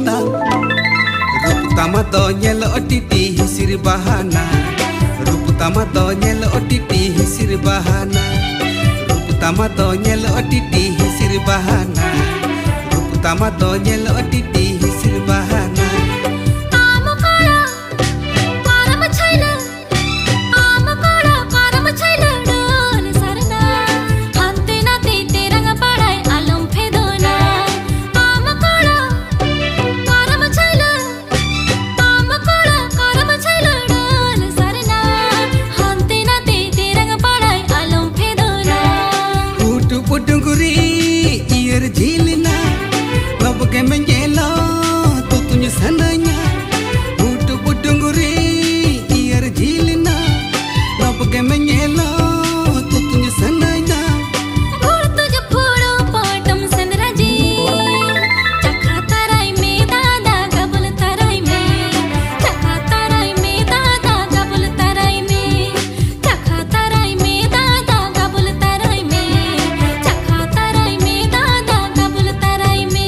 mata rup tama to nyelo otiti hisir bahana rup tama to nyelo otiti hisir bahana rup tama to nyelo otiti hisir bahana rup tama to nyelo otiti hisir bahana Jilina, babu ke menyelo, tutunya sananya. Budu budungguri, iar jilina, babu ke menyelo, tutunya sananya. Burtu jepuro patam senraji, cakha tarai me dada gabul tarai me, cakha tarai me dada gabul tarai me, cakha tarai me dada gabul tarai me, cakha tarai me dada gabul tarai me.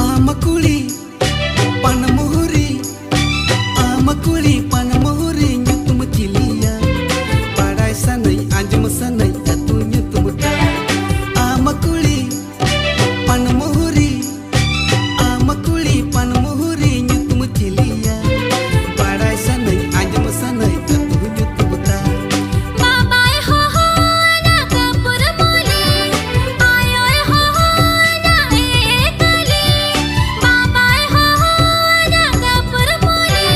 Amakuli, panamuhuri, amakuli, panamuhuri, nyutum cilia. Padai sanai, anjum sanai, atu nyutum ta. Amakuli, panamuhuri, amakuli, panamuhuri, nyutum cilia. Padai sanai, anjum sanai, atu nyutum ta. Babai ho ho na kapur moli, ayo ho ho na ekali. Babai ho ho na kapur moli,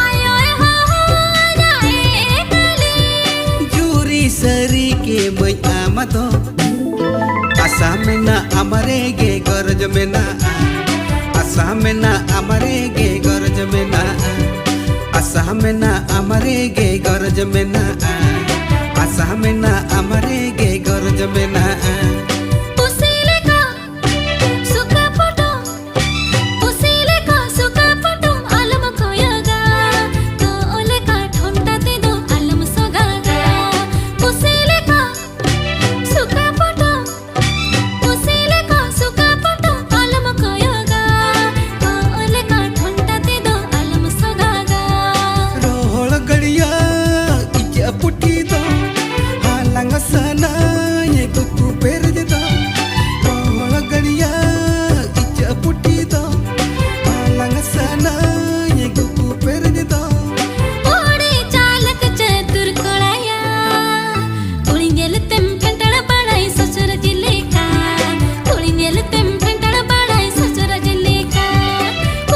ayo ho ho na ekali. Juri sari ke mai amato, asa mena amare ge gorj mena, asa mena amare ge gorj mena, asa mena amare ge gorj mena, asa mena amare ge gorj mena. Pusile ka suka poto, pusile ka suka poto, alam koyaga, tole ka thonta te do alam sogaga. Pusile ka suka poto, pusile ka suka poto, alam koyaga, tole ka thonta te do alam sogaga. Rohol gadiya ija puti do, halang sana ye kuku perje do. Rohol gadiya ija puti do, halang sana ye kuku perje do. ओड़े चालक चतुर कोलाया, उलिंगेल तेम पेंटड़ पड़ाई ससुर जिले का, उलिंगेल तेम पेंटड़ पड़ाई ससुर जिले का,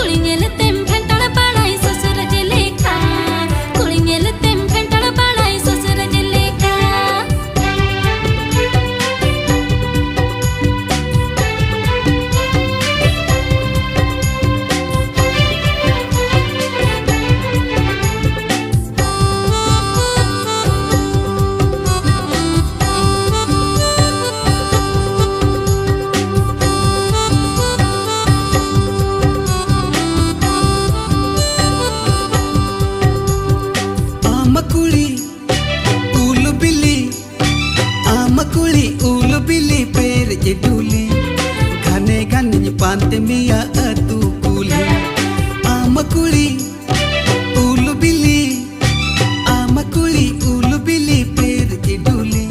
उलिंगेल तेम पेंटड़ पड़ाई ससुर जिले का, उलिंगेल तेम पेंटड़ पड़ाई ससुर जिले का. Amakuli, ulu bili perje duli, gane gane pante mia atu kuli. Amakuli, ulu bili perje duli,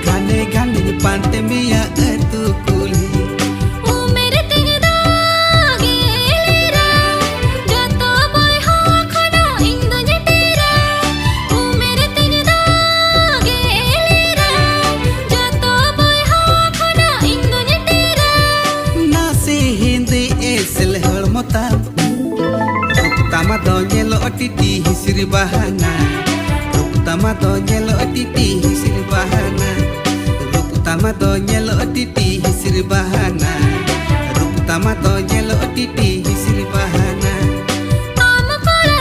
gane gane pante mia atu kuli. ओ मेरे तेरे दागे लेरा, जो तो बोय हो खना इंदु जटेरा. ओ मेरे तेरे दागे लेरा, जो तो बोय हो खना Indu जटेरा. Nasi hindi esel hormota, rup tama do nyelo otiti hisir bahana, rup tama do nyelo otiti hisir bahana, rup tama do nyelo otiti hisir bahana, rup tama do nyelo otiti hisir bahana. आम कोड़ा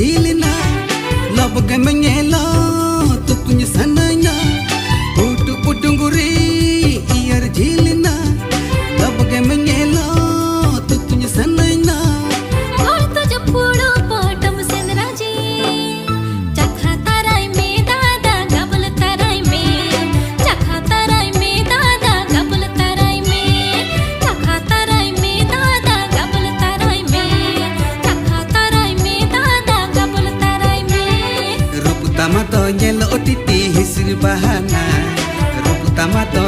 झीलना लब के मेंगेला तो तुझ सनना उठ पुटुंगुरी year झीलना लब के मेंगेला तो तुझ सनना और तुझ पुड़ो पटम सेंद्राजी चखा ताराई में दादा गबल ताराई में चखा ताराई में दादा गबल ताराई में चखा ताराई में दादा गबल ताराई में चखा ताराई में दादा गबल ताराई में रूप तमा तो nyelo otiti hisir bahana रूप तमा तो